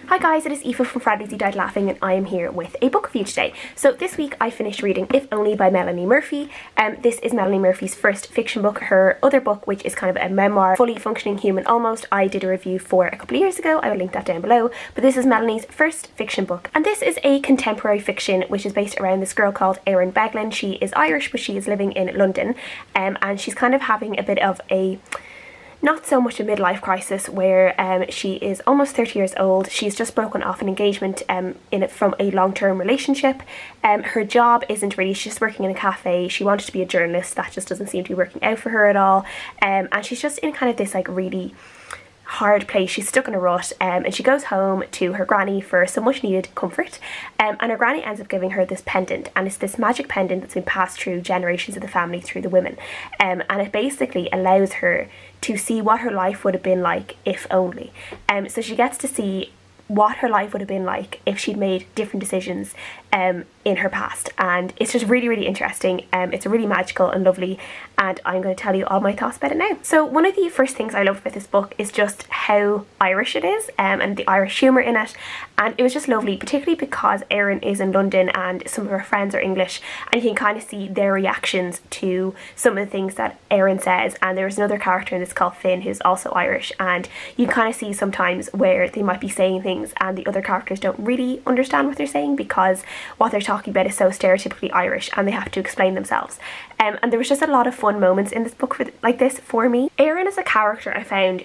Hi guys, it is Aoife from Friday's You Died Laughing and I am here with a book review today. So this week I finished reading If Only by Melanie Murphy. This is Melanie Murphy's first fiction book. Her other book, which is kind of a memoir, Fully Functioning Human Almost, I did a review for a couple of years ago. I will link that down below. But this is Melanie's first fiction book. And this is a contemporary fiction which is based around this girl called Erin Beglin. She is Irish but she is living in London and she's kind of having a bit of a not so much a midlife crisis where she is almost 30 years old. She's just broken off an engagement from a long-term relationship. Her job isn't really, she's just working in a cafe. She wanted to be a journalist, that just doesn't seem to be working out for her at all. And she's just in kind of this like really hard place. She's stuck in a rut and she goes home to her granny for some much needed comfort and her granny ends up giving her this pendant, and it's this magic pendant that's been passed through generations of the family through the women, and it basically allows her to see what her life would have been like if only. So she gets to see what her life would have been like if she'd made different decisions in her past, and it's just really interesting. It's really magical and lovely, and I'm going to tell you all my thoughts about it now. So one of the first things I loved about this book is just how Irish it is and the Irish humour in it, and it was just lovely, particularly because Erin is in London and some of her friends are English, and you can kind of see their reactions to some of the things that Erin says. And there's another character in this called Finn who's also Irish, and you kind of see sometimes where they might be saying things and the other characters don't really understand what they're saying because what they're talking about is so stereotypically Irish and they have to explain themselves. And there was just a lot of fun moments in this book like this for me. Erin as a character, I found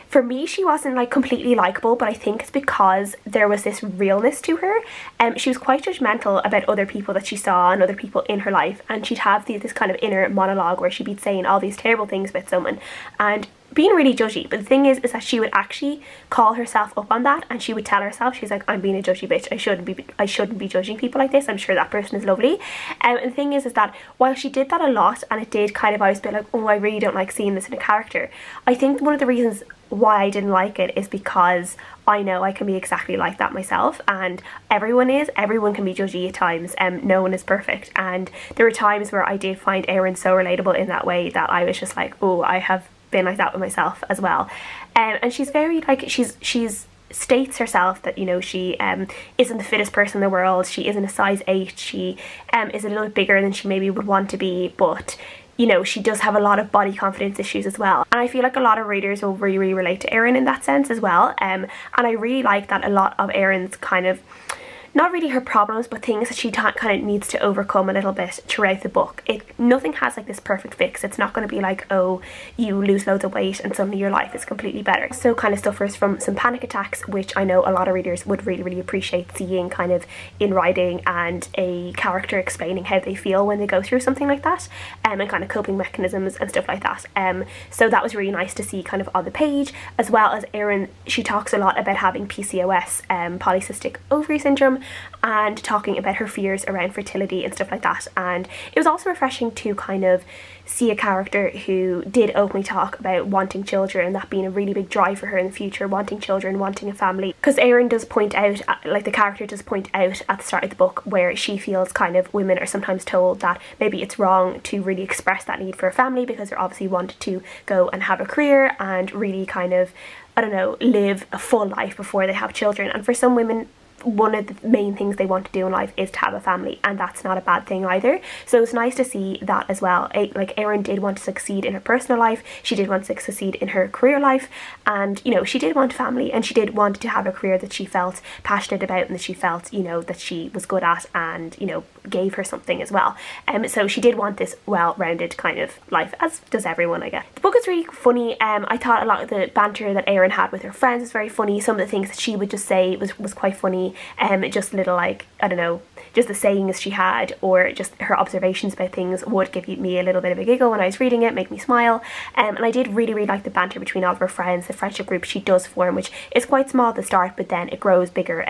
for me, she wasn't like completely likable, but I think it's because there was this realness to her. She was quite judgmental about other people that she saw and other people in her life, and she'd have this kind of inner monologue where she'd be saying all these terrible things about someone and being really judgy. But the thing is that she would actually call herself up on that, and she would tell herself, she's like, I'm being a judgy bitch, I shouldn't be judging people like this, I'm sure that person is lovely. And the thing is that while she did that a lot, and it did kind of, I was a bit like, oh, I really don't like seeing this in a character, I think one of the reasons why I didn't like it is because I know I can be exactly like that myself, and everyone can be judgy at times, and no one is perfect. And there were times where I did find Erin so relatable in that way that I was just like, oh, I have been like that with myself as well. And she's very like, she's states herself that, you know, she isn't the fittest person in the world, she isn't a size 8, she is a little bit bigger than she maybe would want to be, but you know, she does have a lot of body confidence issues as well. And I feel like a lot of readers will really relate to Erin in that sense as well. And I really like that a lot of Erin's kind of, not really her problems, but things that she kind of needs to overcome a little bit throughout the book. Nothing has like this perfect fix. It's not going to be like, oh, you lose loads of weight and suddenly your life is completely better. So kind of suffers from some panic attacks, which I know a lot of readers would really appreciate seeing kind of in writing, and a character explaining how they feel when they go through something like that, and kind of coping mechanisms and stuff like that. So that was really nice to see kind of on the page, as well as Erin, she talks a lot about having PCOS, polycystic ovary syndrome, and talking about her fears around fertility and stuff like that. And it was also refreshing to kind of see a character who did openly talk about wanting children, and that being a really big drive for her in the future, wanting children, wanting a family. Because Erin does point out, like the character does point out at the start of the book, where she feels kind of women are sometimes told that maybe it's wrong to really express that need for a family because they're obviously wanted to go and have a career and really kind of, I don't know, live a full life before they have children. And for some women, one of the main things they want to do in life is to have a family, and that's not a bad thing either. So it's nice to see that as well. Like Erin did want to succeed in her personal life, she did want to succeed in her career life, and you know, she did want family, and she did want to have a career that she felt passionate about and that she felt, you know, that she was good at and, you know, gave her something as well. So she did want this well-rounded kind of life, as does everyone, I guess. The book is really funny. I thought a lot of the banter that Erin had with her friends was very funny. Some of the things that she would just say was quite funny. Just little, like, I don't know, just the sayings she had, or just her observations about things would give me a little bit of a giggle when I was reading it, make me smile. And I did really like the banter between all of her friends, the friendship group she does form, which is quite small at the start, but then it grows bigger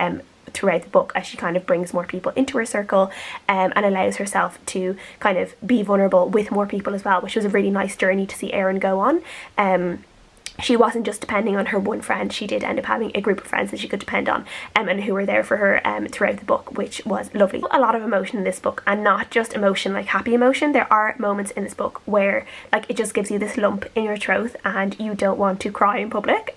throughout the book as she kind of brings more people into her circle, and allows herself to kind of be vulnerable with more people as well, which was a really nice journey to see Erin go on. she wasn't just depending on her one friend. She did end up having a group of friends that she could depend on, and who were there for her throughout the book, which was lovely. A lot of emotion in this book, and not just emotion like happy emotion. There are moments in this book where like it just gives you this lump in your throat and you don't want to cry in public.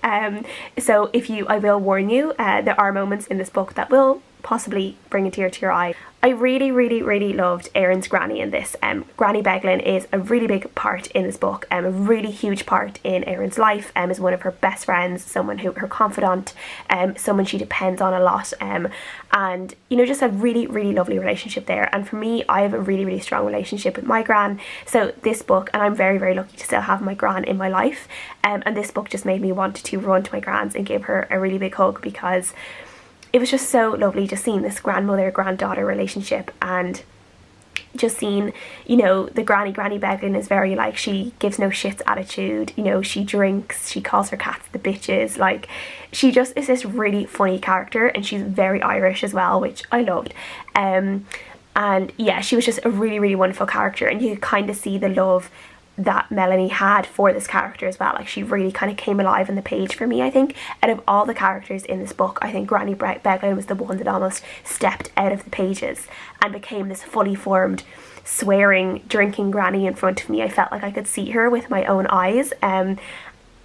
So I will warn you, there are moments in this book that will possibly bring a tear to your eye. I really loved Erin's granny in this. Granny Beglin is a really big part in this book, a really huge part in Erin's life, is one of her best friends, someone who her confidant, someone she depends on a lot, and you know, just a really lovely relationship there. And for me, I have a really strong relationship with my gran, so this book, and I'm very lucky to still have my gran in my life, and this book just made me want to run to my grans and give her a really big hug, because it was just so lovely just seeing this grandmother-granddaughter relationship, and just seeing, you know, the Granny Beglin is very like, she gives no shits attitude, you know, she drinks, she calls her cats the bitches, like she just is this really funny character, and she's very Irish as well, which I loved. And yeah, she was just a really wonderful character, and you could kind of see the love that Melanie had for this character as well. Like she really kind of came alive on the page for me. I think out of all the characters in this book, I think Granny Beglin was the one that almost stepped out of the pages and became this fully formed, swearing, drinking granny in front of me. I felt like I could see her with my own eyes,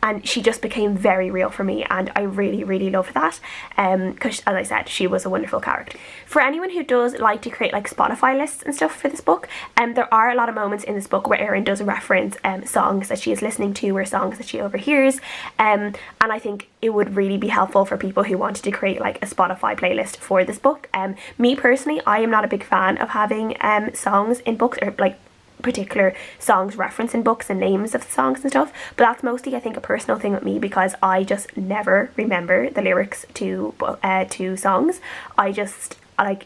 and she just became very real for me, and I really loved that, because as I said, she was a wonderful character. For anyone who does like to create like Spotify lists and stuff for this book, there are a lot of moments in this book where Erin does reference songs that she is listening to or songs that she overhears, and I think it would really be helpful for people who wanted to create like a Spotify playlist for this book. Me personally, I am not a big fan of having songs in books, or like particular songs referenced in books and names of the songs and stuff, but that's mostly I think a personal thing with me, because I just never remember the lyrics to songs.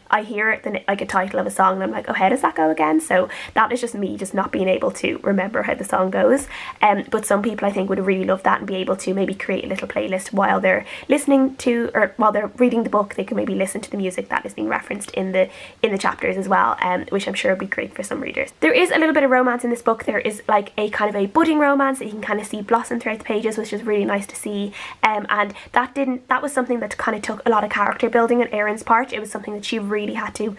I hear like a title of a song and I'm like, oh, how does that go again? So that is just me just not being able to remember how the song goes. But some people I think would really love that and be able to maybe create a little playlist while they're listening to, or while they're reading the book, they can maybe listen to the music that is being referenced in the chapters as well, which I'm sure would be great for some readers. There is a little bit of romance in this book. There is like a kind of a budding romance that you can kind of see blossom throughout the pages, which is really nice to see. And that was something that kind of took a lot of character building on Erin's part. It was something that she really had to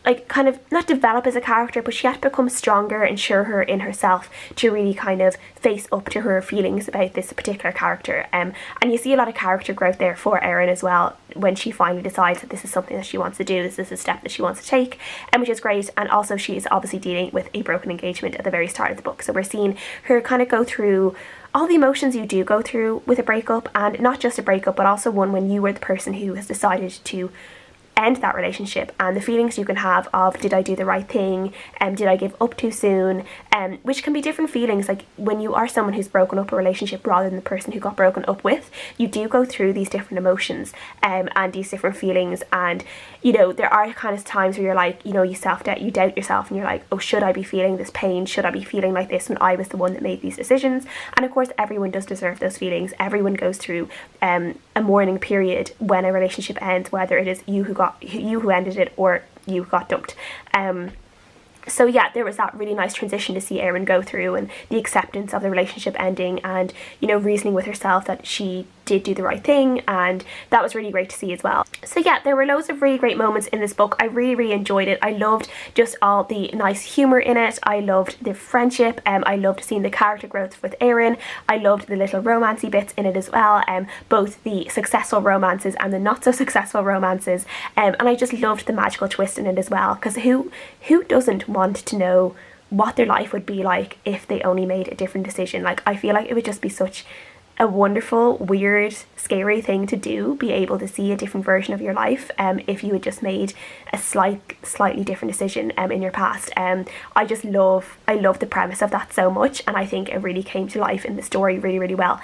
like kind of not develop as a character, but she had to become stronger and surer in herself to really kind of face up to her feelings about this particular character. And you see a lot of character growth there for Erin as well, when she finally decides that this is something that she wants to do, this is a step that she wants to take, which is great. And also she is obviously dealing with a broken engagement at the very start of the book, so we're seeing her kind of go through all the emotions you do go through with a breakup, and not just a breakup, but also one when you were the person who has decided to end that relationship, and the feelings you can have of, did I do the right thing, did I give up too soon, which can be different feelings. Like when you are someone who's broken up a relationship rather than the person who got broken up with, you do go through these different emotions and these different feelings, and you know, there are kind of times where you're like, you know, you doubt yourself, and you're like, oh, should I be feeling this pain, should I be feeling like this when I was the one that made these decisions? And of course everyone does deserve those feelings. Everyone goes through a mourning period when a relationship ends, whether it is you who ended it or you got dumped. So yeah, there was that really nice transition to see Erin go through, and the acceptance of the relationship ending, and you know, reasoning with herself that she did do the right thing, and that was really great to see as well. So yeah, there were loads of really great moments in this book. I really enjoyed it. I loved just all the nice humour in it. I loved the friendship. I loved seeing the character growth with Erin. I loved the little romancy bits in it as well, both the successful romances and the not so successful romances, and I just loved the magical twist in it as well, because who doesn't want to know what their life would be like if they only made a different decision? Like, I feel like it would just be such a wonderful, weird, scary thing to do, be able to see a different version of your life if you had just made a slightly different decision in your past. I love the premise of that so much, and I think it really came to life in the story really well.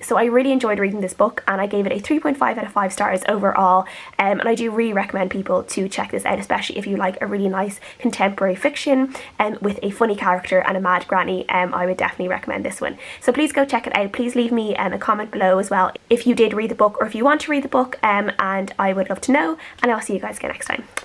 So I really enjoyed reading this book, and I gave it a 3.5 out of 5 stars overall, and I do really recommend people to check this out, especially if you like a really nice contemporary fiction with a funny character and a mad granny. I would definitely recommend this one. So please go check it out. Please leave me a comment below as well if you did read the book, or if you want to read the book, and I would love to know, and I'll see you guys again next time. Bye.